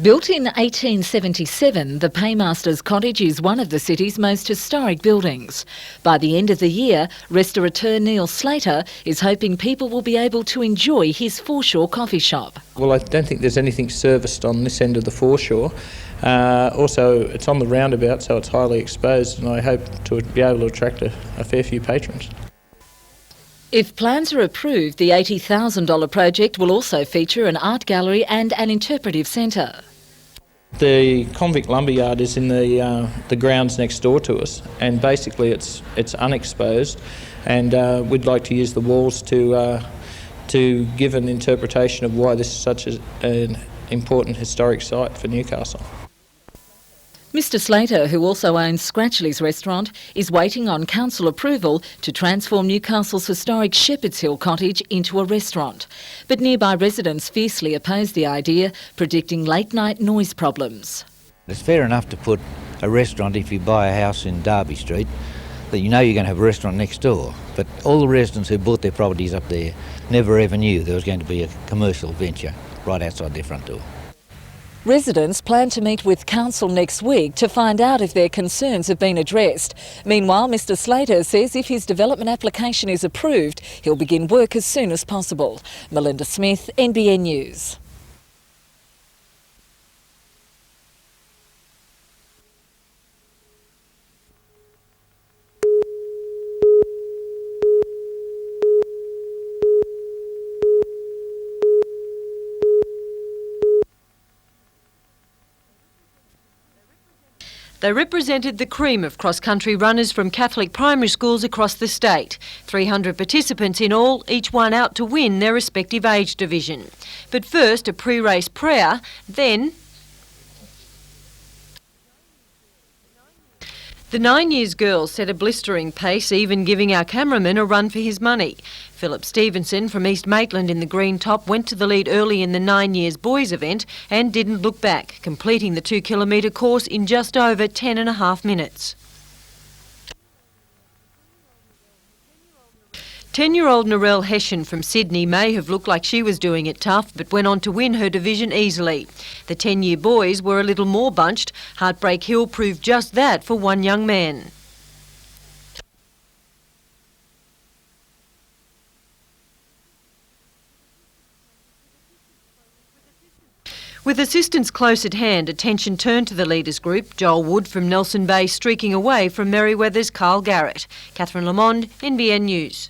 Built in 1877, the Paymaster's Cottage is one of the city's most historic buildings. By the end of the year, restaurateur Neil Slater is hoping people will be able to enjoy his foreshore coffee shop. Well, I don't think there's anything serviced on this end of the foreshore. Also, it's on the roundabout, so it's highly exposed, and I hope to be able to attract a fair few patrons. If plans are approved, the $80,000 project will also feature an art gallery and an interpretive centre. The convict lumberyard is in the grounds next door to us, and basically it's unexposed, and we'd like to use the walls to give an interpretation of why this is such an important historic site for Newcastle. Mr Slater, who also owns Scratchley's restaurant, is waiting on council approval to transform Newcastle's historic Shepherd's Hill cottage into a restaurant. But nearby residents fiercely oppose the idea, predicting late-night noise problems. It's fair enough to put a restaurant if you buy a house in Derby Street, that you know you're going to have a restaurant next door. But all the residents who bought their properties up there never ever knew there was going to be a commercial venture right outside their front door. Residents plan to meet with council next week to find out if their concerns have been addressed. Meanwhile, Mr Slater says if his development application is approved, he'll begin work as soon as possible. Melinda Smith, NBN News. They represented the cream of cross-country runners from Catholic primary schools across the state. 300 participants in all, each one out to win their respective age division. But first, a pre-race prayer, then the 9 years girls set a blistering pace, even giving our cameraman a run for his money. Philip Stevenson from East Maitland in the green top went to the lead early in the 9 years boys event and didn't look back, completing the 2 kilometre course in just over 10.5 minutes. 10-year-old Narelle Hessian from Sydney may have looked like she was doing it tough, but went on to win her division easily. The 10-year boys were a little more bunched. Heartbreak Hill proved just that for one young man. With assistance close at hand, attention turned to the leaders group, Joel Wood from Nelson Bay streaking away from Merryweather's Carl Garrett. Catherine Lamond, NBN News.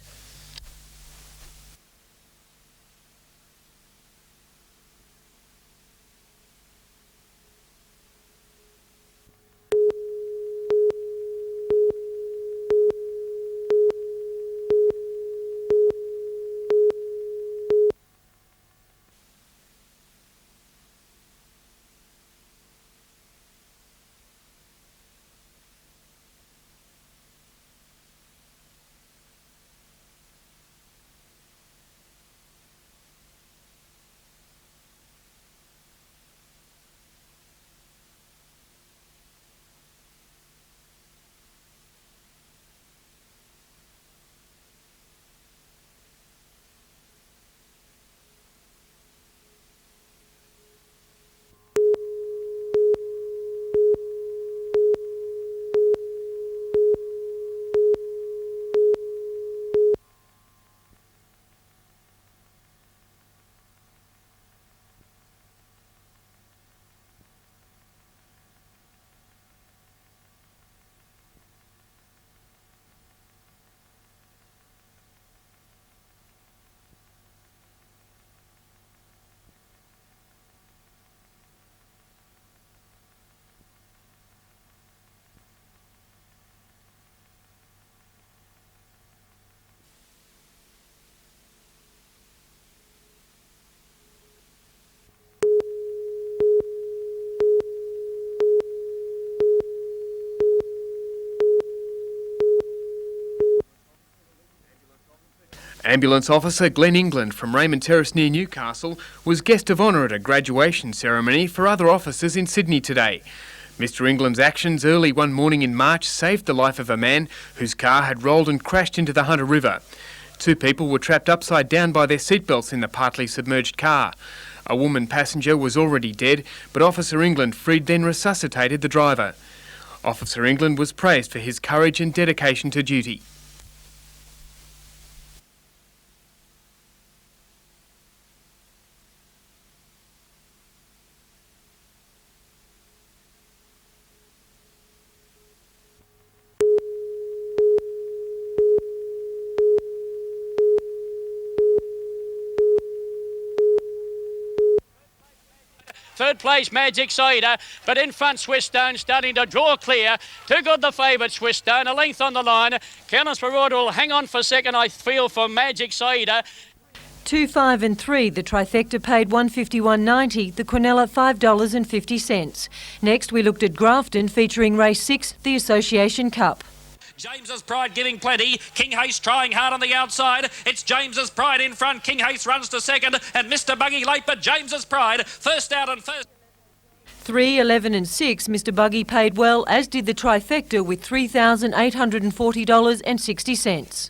Ambulance officer Glenn England from Raymond Terrace near Newcastle was guest of honour at a graduation ceremony for other officers in Sydney today. Mr England's actions early one morning in March saved the life of a man whose car had rolled and crashed into the Hunter River. 2 people were trapped upside down by their seatbelts in the partly submerged car. A woman passenger was already dead, but Officer England then resuscitated the driver. Officer England was praised for his courage and dedication to duty. Third place, Magic Cider, but in front, Swissstone starting to draw clear. Too good the favourite, Swissstone, a length on the line. Countess Parod will hang on for second, I feel, for Magic Cider. 2, 5 and 3, the trifecta paid $151.90, the Quinella $5.50. Next, we looked at Grafton, featuring race 6, the Association Cup. James's Pride giving plenty. King Haste trying hard on the outside. It's James's Pride in front. King Haste runs to second, and Mr. Buggy late, but James's Pride first out and first. 3, 11 and 6, Mr. Buggy paid well, as did the trifecta, with $3,840.60.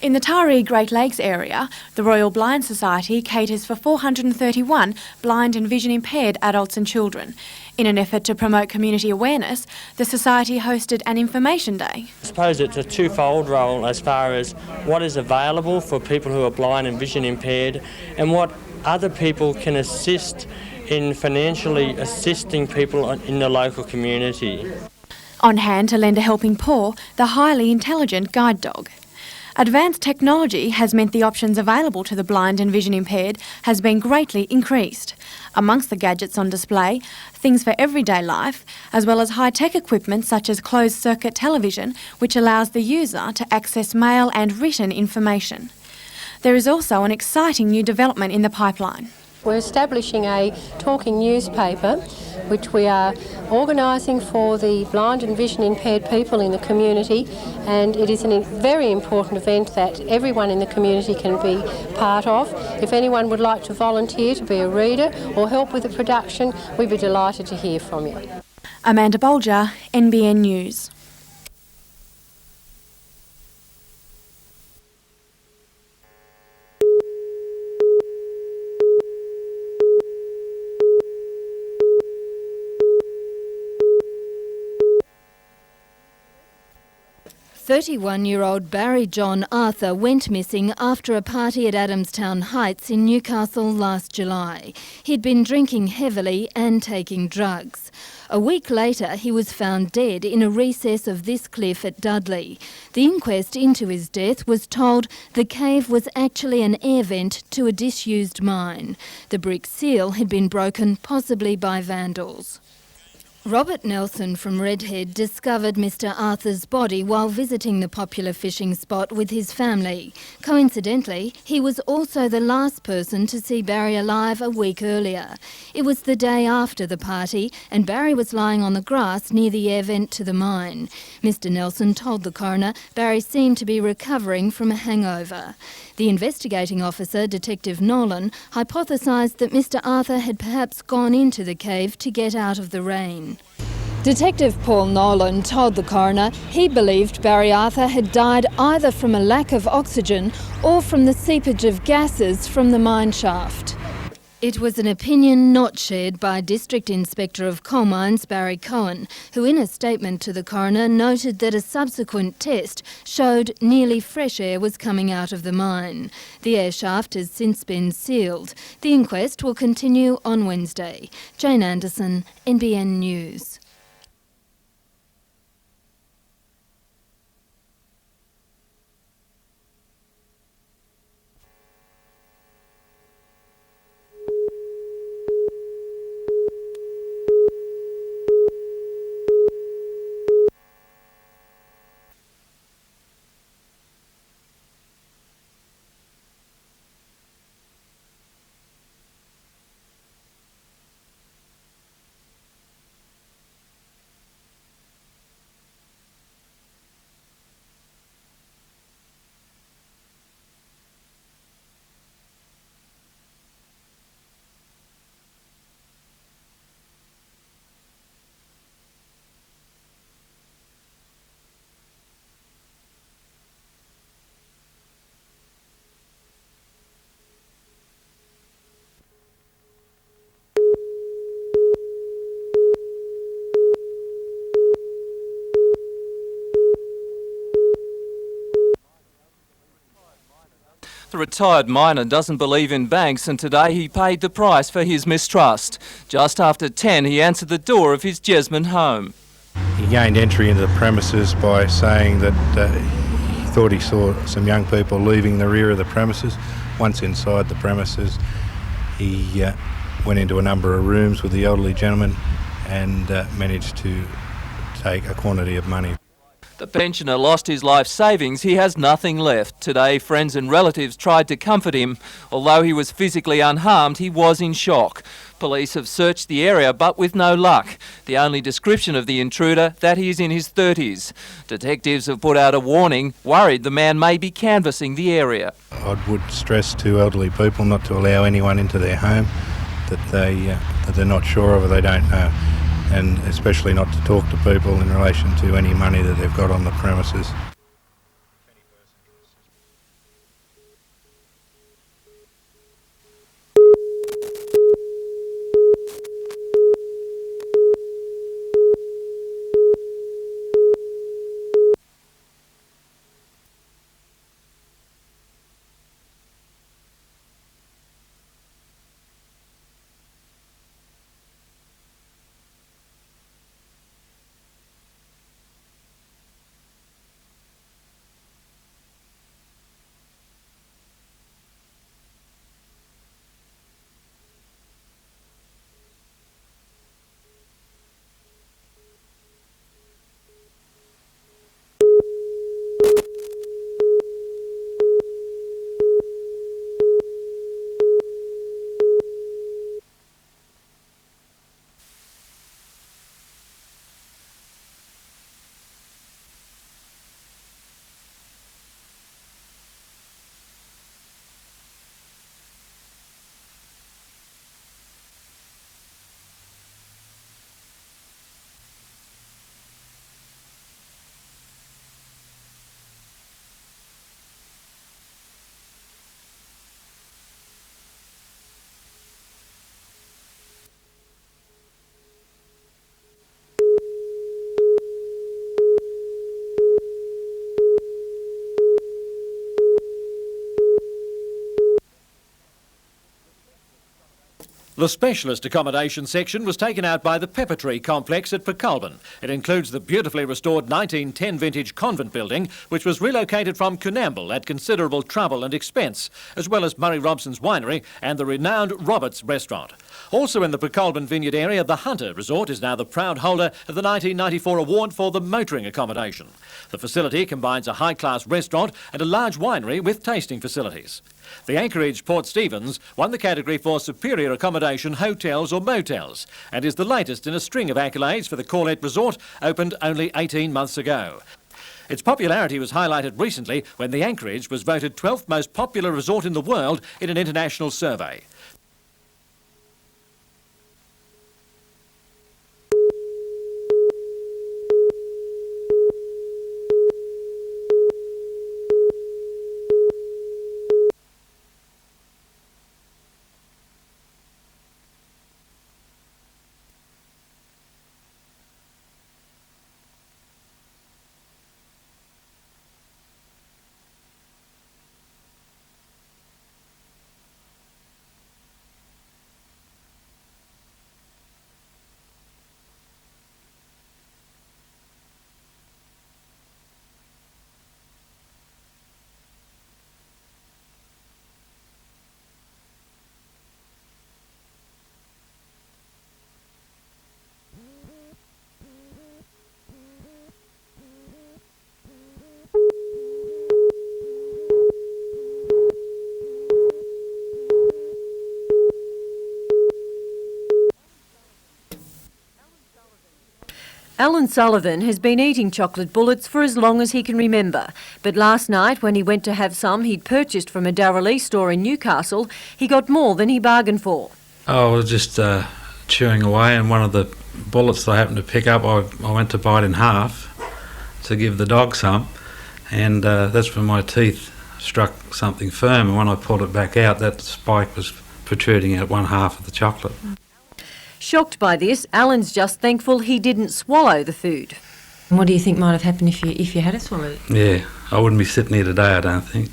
In the Taree Great Lakes area, the Royal Blind Society caters for 431 blind and vision impaired adults and children. In an effort to promote community awareness, the Society hosted an information day. I suppose it's a twofold role as far as what is available for people who are blind and vision impaired and what other people can assist in financially assisting people in the local community. On hand to lend a helping paw, the highly intelligent guide dog. Advanced technology has meant the options available to the blind and vision impaired has been greatly increased. Amongst the gadgets on display, things for everyday life, as well as high-tech equipment such as closed-circuit television, which allows the user to access mail and written information. There is also an exciting new development in the pipeline. We're establishing a talking newspaper which we are organising for the blind and vision impaired people in the community, and it is a very important event that everyone in the community can be part of. If anyone would like to volunteer to be a reader or help with the production, we'd be delighted to hear from you. Amanda Bolger, NBN News. "31-year-old Barry John Arthur went missing after a party at Adamstown Heights in Newcastle last July. He'd been drinking heavily and taking drugs. A week later, he was found dead in a recess of this cliff at Dudley. The inquest into his death was told the cave was actually an air vent to a disused mine. The brick seal had been broken, possibly by vandals. Robert Nelson from Redhead discovered Mr. Arthur's body while visiting the popular fishing spot with his family. Coincidentally, he was also the last person to see Barry alive a week earlier. It was the day after the party, and Barry was lying on the grass near the air vent to the mine. Mr. Nelson told the coroner Barry seemed to be recovering from a hangover. The investigating officer, Detective Nolan, hypothesised that Mr. Arthur had perhaps gone into the cave to get out of the rain. Detective Paul Nolan told the coroner he believed Barry Arthur had died either from a lack of oxygen or from the seepage of gases from the mine shaft. It was an opinion not shared by District Inspector of Coal Mines Barry Cohen, who in a statement to the coroner noted that a subsequent test showed nearly fresh air was coming out of the mine. The air shaft has since been sealed. The inquest will continue on Wednesday. Jane Anderson, NBN News. The retired miner doesn't believe in banks, and today he paid the price for his mistrust. Just after 10, he answered the door of his Jesmond home. He gained entry into the premises by saying that he thought he saw some young people leaving the rear of the premises. Once inside the premises, he went into a number of rooms with the elderly gentleman and managed to take a quantity of money. The pensioner lost his life savings. He has nothing left. Today, friends and relatives tried to comfort him. Although he was physically unharmed, he was in shock. Police have searched the area, but with no luck. The only description of the intruder, that he is in his 30s. Detectives have put out a warning, worried the man may be canvassing the area. I would stress to elderly people not to allow anyone into their home that they're not sure of or they don't know, and especially not to talk to people in relation to any money that they've got on the premises. The specialist accommodation section was taken out by the Pepper Tree complex at Peculbin. It includes the beautifully restored 1910 vintage convent building, which was relocated from Coonamble at considerable trouble and expense, as well as Murray Robson's winery and the renowned Roberts restaurant. Also in the Peculbin Vineyard area, the Hunter Resort is now the proud holder of the 1994 award for the motoring accommodation. The facility combines a high-class restaurant and a large winery with tasting facilities. The Anchorage Port Stephens won the category for superior accommodation, hotels or motels, and is the latest in a string of accolades for the Corlett Resort, opened only 18 months ago. Its popularity was highlighted recently when the Anchorage was voted 12th most popular resort in the world in an international survey. Alan Sullivan has been eating chocolate bullets for as long as he can remember. But last night, when he went to have some he'd purchased from a Darrell store in Newcastle, he got more than he bargained for. I was just chewing away, and one of the bullets that I happened to pick up, I went to bite in half to give the dog some, and that's when my teeth struck something firm, and when I pulled it back out, that spike was protruding out one half of the chocolate. Shocked by this, Alan's just thankful he didn't swallow the food. What do you think might have happened if you had swallowed it? Yeah, I wouldn't be sitting here today, I don't think.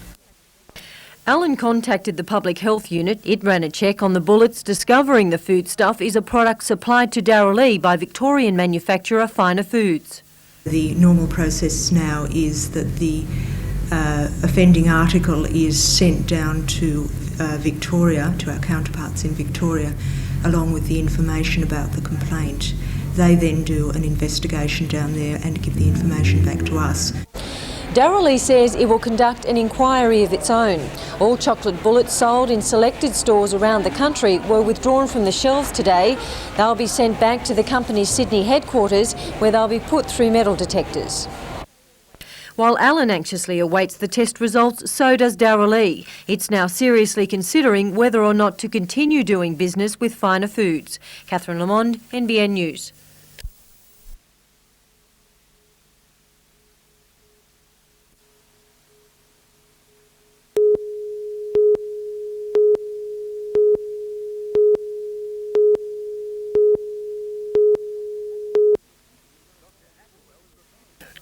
Alan contacted the Public Health Unit. It ran a check on the bullets, discovering the foodstuff is a product supplied to Darrell by Victorian manufacturer Finer Foods. The normal process now is that the offending article is sent down to Victoria, to our counterparts in Victoria, along with the information about the complaint. They then do an investigation down there and give the information back to us. Darrell says it will conduct an inquiry of its own. All chocolate bullets sold in selected stores around the country were withdrawn from the shelves today. They'll be sent back to the company's Sydney headquarters, where they'll be put through metal detectors. While Alan anxiously awaits the test results, so does Darrell. It's now seriously considering whether or not to continue doing business with Finer Foods. Catherine Lamond, NBN News.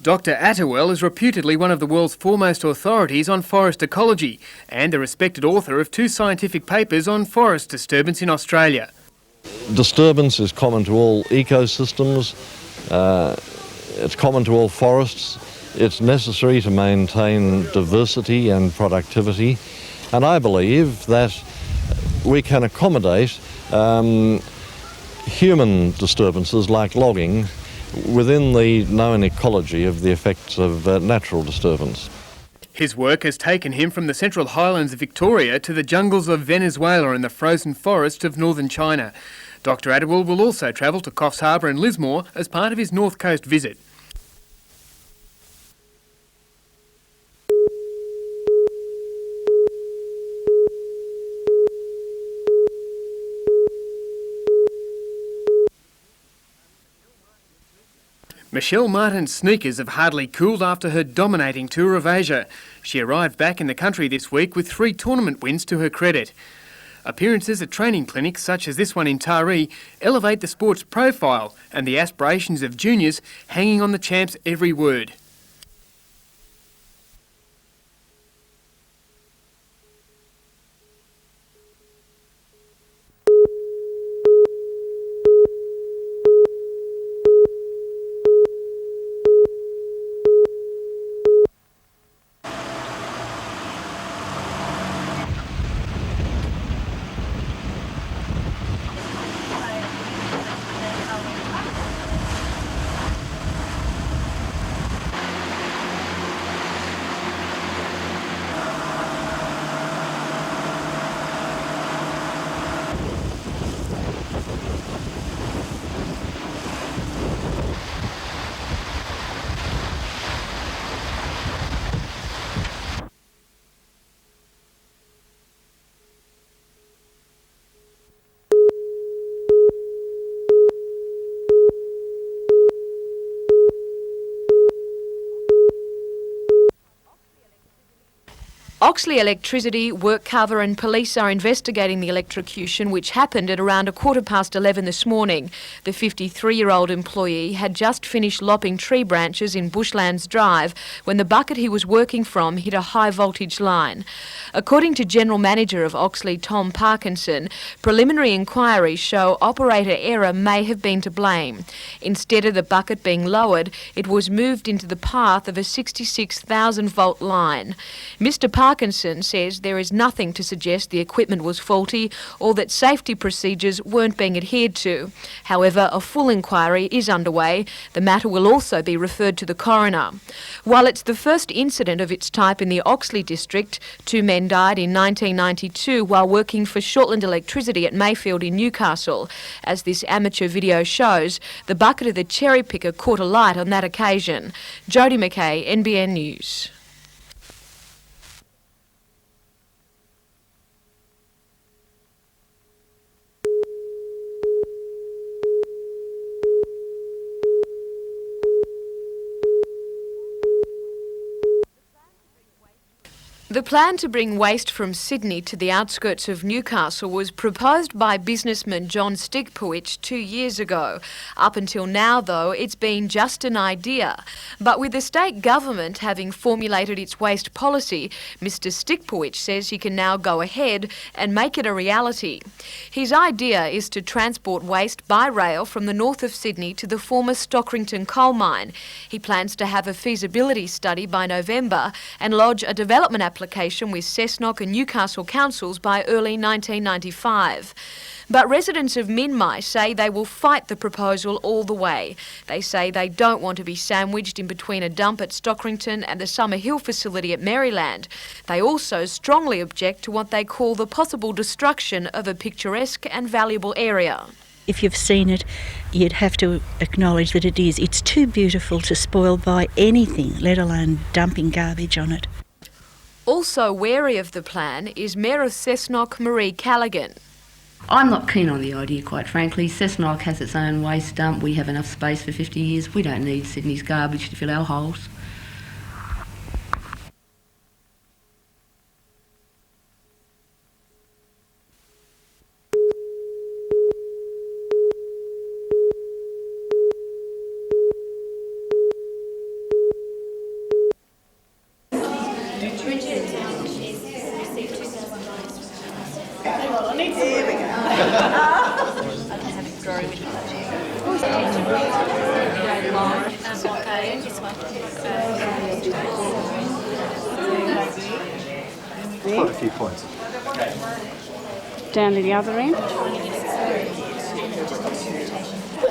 Dr. Attewell is reputedly one of the world's foremost authorities on forest ecology and a respected author of 2 scientific papers on forest disturbance in Australia. Disturbance is common to all ecosystems, it's common to all forests, it's necessary to maintain diversity and productivity, and I believe that we can accommodate human disturbances like logging within the known ecology of the effects of natural disturbance. His work has taken him from the Central Highlands of Victoria to the jungles of Venezuela and the frozen forests of northern China. Dr. Attewell will also travel to Coffs Harbour and Lismore as part of his North Coast visit. Michelle Martin's sneakers have hardly cooled after her dominating tour of Asia. She arrived back in the country this week with 3 tournament wins to her credit. Appearances at training clinics such as this one in Taree elevate the sport's profile and the aspirations of juniors hanging on the champ's every word. Oxley Electricity, WorkCover and police are investigating the electrocution which happened at around 11:15 this morning. The 53-year-old employee had just finished lopping tree branches in Bushlands Drive when the bucket he was working from hit a high voltage line. According to General Manager of Oxley, Tom Parkinson, preliminary inquiries show operator error may have been to blame. Instead of the bucket being lowered, it was moved into the path of a 66,000 volt line. Mr. Parkinson says there is nothing to suggest the equipment was faulty or that safety procedures weren't being adhered to. However, a full inquiry is underway. The matter will also be referred to the coroner. While it's the first incident of its type in the Oxley district, 2 men died in 1992 while working for Shortland Electricity at Mayfield in Newcastle. As this amateur video shows, the bucket of the cherry picker caught alight on that occasion. Jodie McKay, NBN News. The plan to bring waste from Sydney to the outskirts of Newcastle was proposed by businessman John Stigpowicz 2 years ago. Up until now, though, it's been just an idea. But with the state government having formulated its waste policy, Mr Stigpowicz says he can now go ahead and make it a reality. His idea is to transport waste by rail from the north of Sydney to the former Stockrington coal mine. He plans to have a feasibility study by November and lodge a development application with Cessnock and Newcastle councils by early 1995. But residents of Minmi say they will fight the proposal all the way. They say they don't want to be sandwiched in between a dump at Stockrington and the Summer Hill facility at Maryland. They also strongly object to what they call the possible destruction of a picturesque and valuable area. If you've seen it, you'd have to acknowledge that it is. It's too beautiful to spoil by anything, let alone dumping garbage on it. Also wary of the plan is Mayor of Cessnock, Marie Callaghan. I'm not keen on the idea, quite frankly. Cessnock has its own waste dump. We have enough space for 50 years. We don't need Sydney's garbage to fill our holes. Quite a few points. Down to the other end.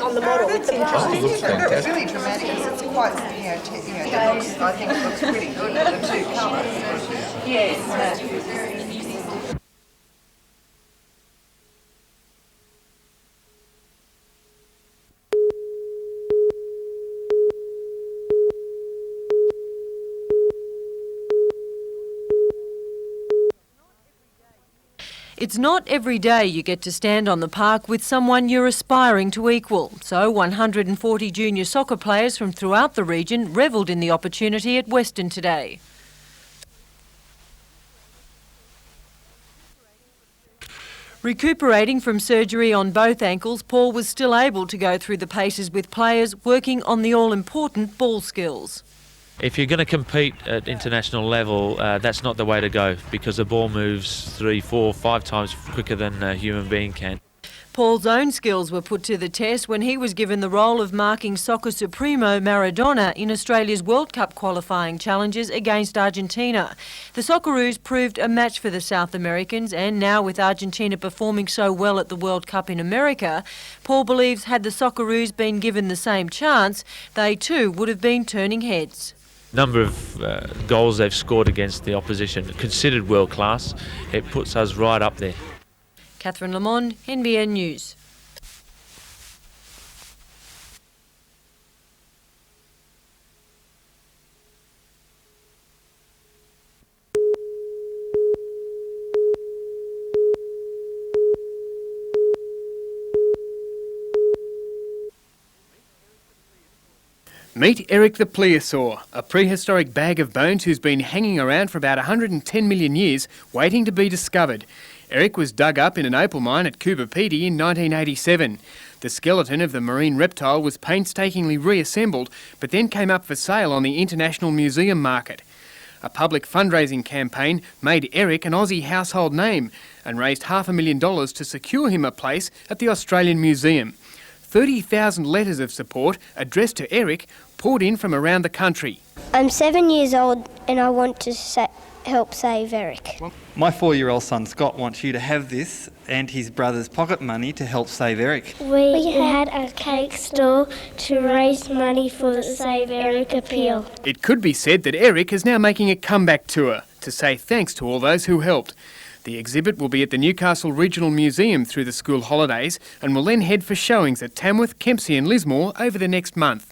On the model, it's It looks fantastic. really dramatic. It's quite, it looks, I think it looks pretty good with the two colours. Yes. It's not every day you get to stand on the park with someone you're aspiring to equal. So 140 junior soccer players from throughout the region revelled in the opportunity at Western today. Recuperating from surgery on both ankles, Paul was still able to go through the paces with players working on the all-important ball skills. If you're going to compete at international level, that's not the way to go, because the ball moves 3, 4, 5 times quicker than a human being can. Paul's own skills were put to the test when he was given the role of marking soccer supremo Maradona in Australia's World Cup qualifying challenges against Argentina. The Socceroos proved a match for the South Americans, and now with Argentina performing so well at the World Cup in America, Paul believes had the Socceroos been given the same chance, they too would have been turning heads. Number of goals they've scored against the opposition, considered world class, it puts us right up there. Catherine Lamond, NBN News. Meet Eric the plesiosaur, a prehistoric bag of bones who's been hanging around for about 110 million years, waiting to be discovered. Eric was dug up in an opal mine at Coober Pedy in 1987. The skeleton of the marine reptile was painstakingly reassembled, but then came up for sale on the International Museum market. A public fundraising campaign made Eric an Aussie household name and raised $500,000 to secure him a place at the Australian Museum. 30,000 letters of support addressed to Eric poured in from around the country. I'm 7 years old and I want to help save Eric. My 4-year-old son Scott wants you to have this and his brother's pocket money to help save Eric. We had a cake stall to raise money for the Save Eric appeal. It could be said that Eric is now making a comeback tour to say thanks to all those who helped. The exhibit will be at the Newcastle Regional Museum through the school holidays and will then head for showings at Tamworth, Kempsey and Lismore over the next month.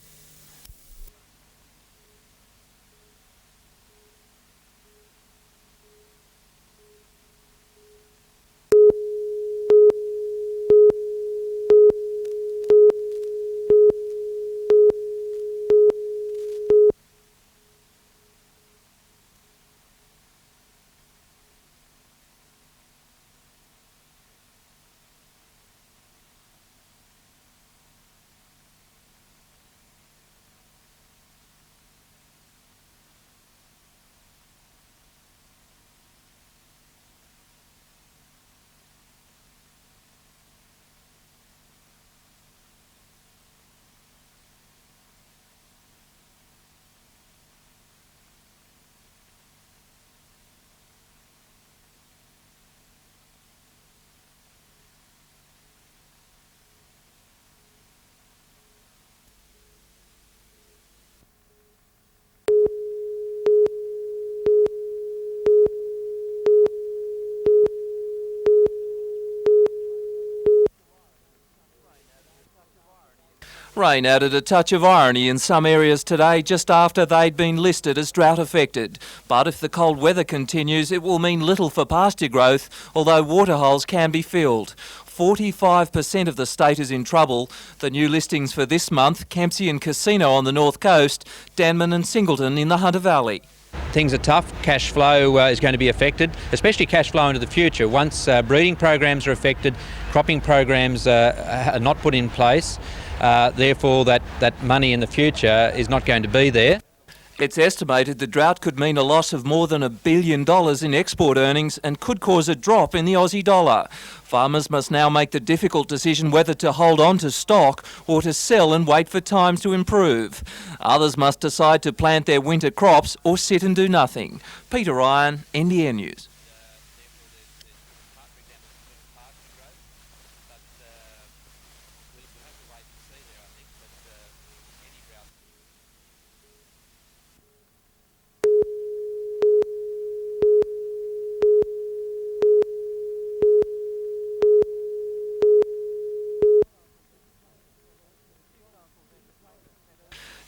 Rain added a touch of irony in some areas today just after they'd been listed as drought affected. But if the cold weather continues, it will mean little for pasture growth, although waterholes can be filled. 45% of the state is in trouble. The new listings for this month: Kempsey and Casino on the north coast, Danman and Singleton in the Hunter Valley. Things are tough. Cash flow is going to be affected, especially cash flow into the future. Once breeding programs are affected, cropping programs are not put in place, therefore that money in the future is not going to be there. It's estimated the drought could mean a loss of more than $1 billion in export earnings and could cause a drop in the Aussie dollar. Farmers must now make the difficult decision whether to hold on to stock or to sell and wait for times to improve. Others must decide to plant their winter crops or sit and do nothing. Peter Ryan, NBN News.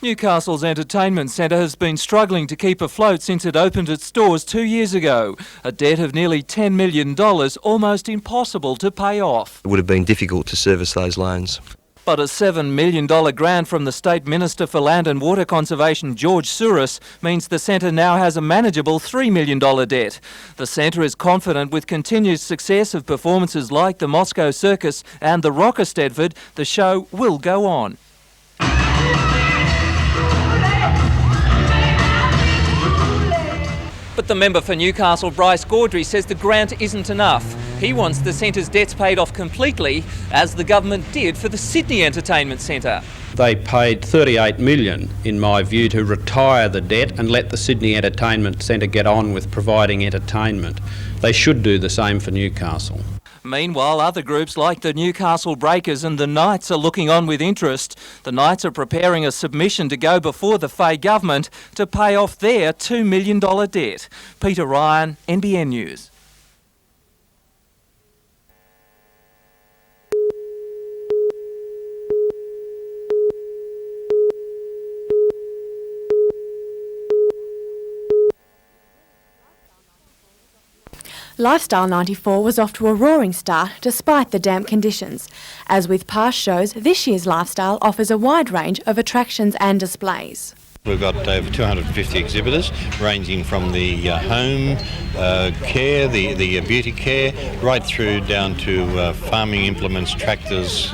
Newcastle's entertainment centre has been struggling to keep afloat since it opened its doors 2 years ago. A debt of nearly $10 million, almost impossible to pay off. It would have been difficult to service those loans. But a $7 million grant from the State Minister for Land and Water Conservation, George Souris, means the centre now has a manageable $3 million debt. The centre is confident with continued success of performances like the Moscow Circus and the Rock of Stedford, the show will go on. But the member for Newcastle, Bryce Gaudry, says the grant isn't enough. He wants the centre's debts paid off completely, as the government did for the Sydney Entertainment Centre. They paid $38 million, in my view, to retire the debt and let the Sydney Entertainment Centre get on with providing entertainment. They should do the same for Newcastle. Meanwhile, other groups like the Newcastle Breakers and the Knights are looking on with interest. The Knights are preparing a submission to go before the Fay government to pay off their $2 million debt. Peter Ryan, NBN News. Lifestyle 94 was off to a roaring start despite the damp conditions. As with past shows, this year's Lifestyle offers a wide range of attractions and displays. We've got over 250 exhibitors ranging from the home care, the beauty care, right through down to farming implements, tractors,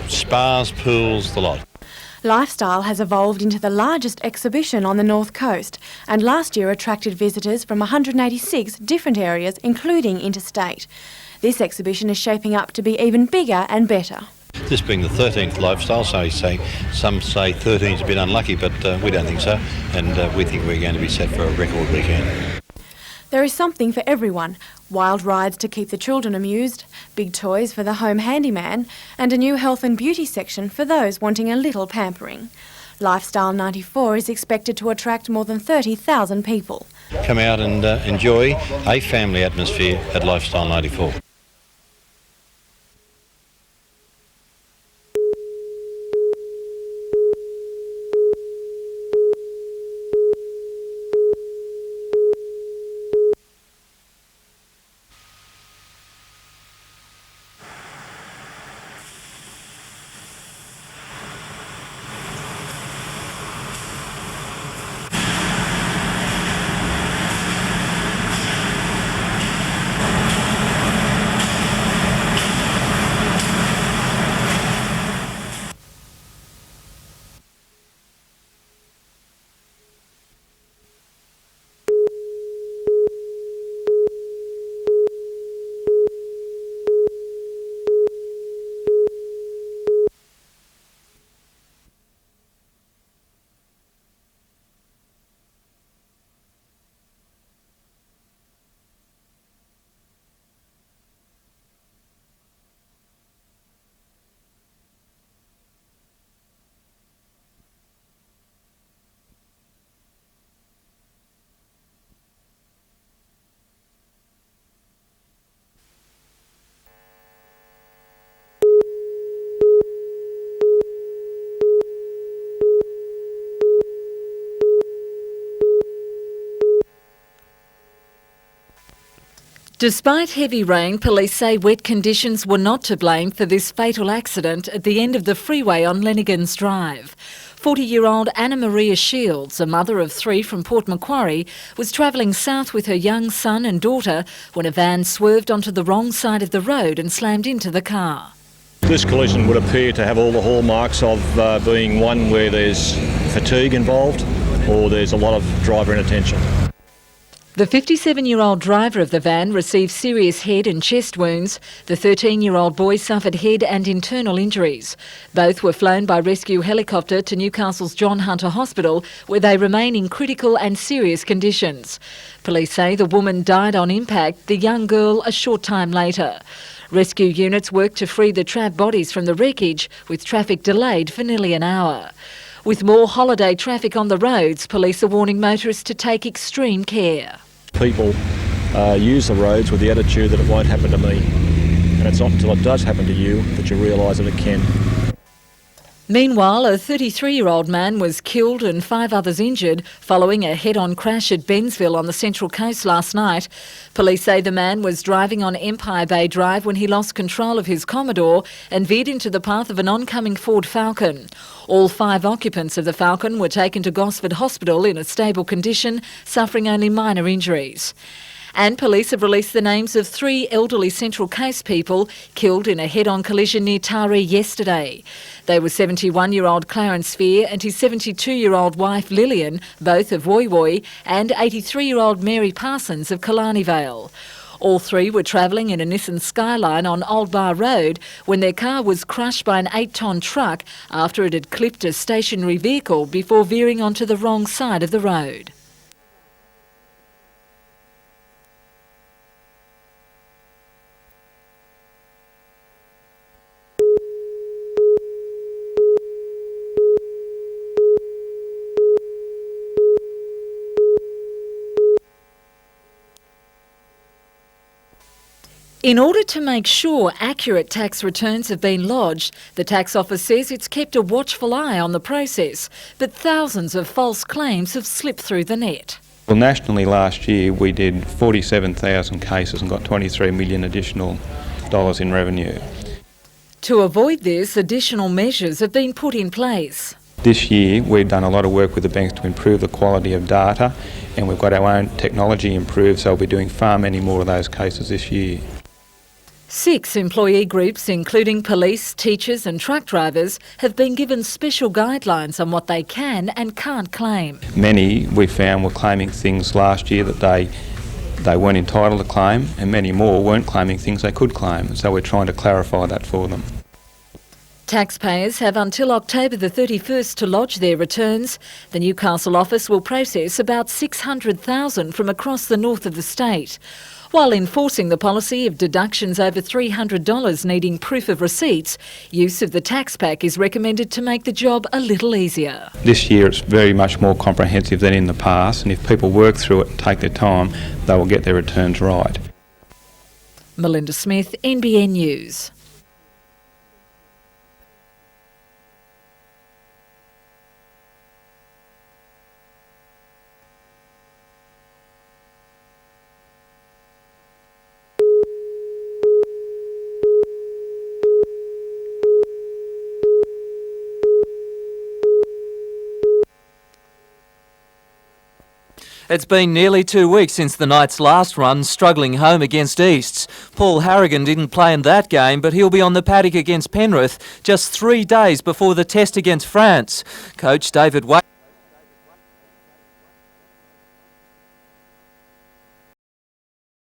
spas, pools, the lot. Lifestyle has evolved into the largest exhibition on the North Coast and last year attracted visitors from 186 different areas, including interstate. This exhibition is shaping up to be even bigger and better. This being the 13th Lifestyle, so some say 13's a bit unlucky, but we don't think so, and we think we're going to be set for a record weekend. There is something for everyone. Wild rides to keep the children amused, big toys for the home handyman, and a new health and beauty section for those wanting a little pampering. Lifestyle 94 is expected to attract more than 30,000 people. Come out and enjoy a family atmosphere at Lifestyle 94. Despite heavy rain, police say wet conditions were not to blame for this fatal accident at the end of the freeway on Lennigan's Drive. 40-year-old Anna Maria Shields, a mother of 3 from Port Macquarie, was travelling south with her young son and daughter when a van swerved onto the wrong side of the road and slammed into the car. This collision would appear to have all the hallmarks of being one where there's fatigue involved or there's a lot of driver inattention. The 57-year-old driver of the van received serious head and chest wounds. The 13-year-old boy suffered head and internal injuries. Both were flown by rescue helicopter to Newcastle's John Hunter Hospital, where they remain in critical and serious conditions. Police say the woman died on impact, the young girl a short time later. Rescue units worked to free the trapped bodies from the wreckage, with traffic delayed for nearly an hour. With more holiday traffic on the roads, police are warning motorists to take extreme care. People use the roads with the attitude that it won't happen to me. And it's not until it does happen to you that you realise that it can. Meanwhile, a 33-year-old man was killed and 5 others injured following a head-on crash at Bensville on the Central Coast last night. Police say the man was driving on Empire Bay Drive when he lost control of his Commodore and veered into the path of an oncoming Ford Falcon. All 5 occupants of the Falcon were taken to Gosford Hospital in a stable condition, suffering only minor injuries. And police have released the names of 3 elderly Central Coast people killed in a head-on collision near Taree yesterday. They were 71-year-old Clarence Fear and his 72-year-old wife Lillian, both of Woy Woy, and 83-year-old Mary Parsons of Killarney Vale. All 3 were travelling in a Nissan Skyline on Old Bar Road when their car was crushed by an 8-tonne truck after it had clipped a stationary vehicle before veering onto the wrong side of the road. In order to make sure accurate tax returns have been lodged, the Tax Office says it's kept a watchful eye on the process, but thousands of false claims have slipped through the net. Well, nationally last year we did 47,000 cases and got $23 million additional in revenue. To avoid this, additional measures have been put in place. This year we've done a lot of work with the banks to improve the quality of data, and we've got our own technology improved, so we'll be doing far many more of those cases this year. 6 employee groups, including police, teachers and truck drivers, have been given special guidelines on what they can and can't claim. Many, we found, were claiming things last year that they weren't entitled to claim, and many more weren't claiming things they could claim, so we're trying to clarify that for them. Taxpayers have until October the 31st to lodge their returns. The Newcastle office will process about 600,000 from across the north of the state. While enforcing the policy of deductions over $300 needing proof of receipts, use of the tax pack is recommended to make the job a little easier. This year it's very much more comprehensive than in the past, and if people work through it and take their time, they will get their returns right. Melinda Smith, NBN News. It's been nearly 2 weeks since the Knights' last run, struggling home against Easts. Paul Harrigan didn't play in that game, but he'll be on the paddock against Penrith just 3 days before the test against France. Coach David Wade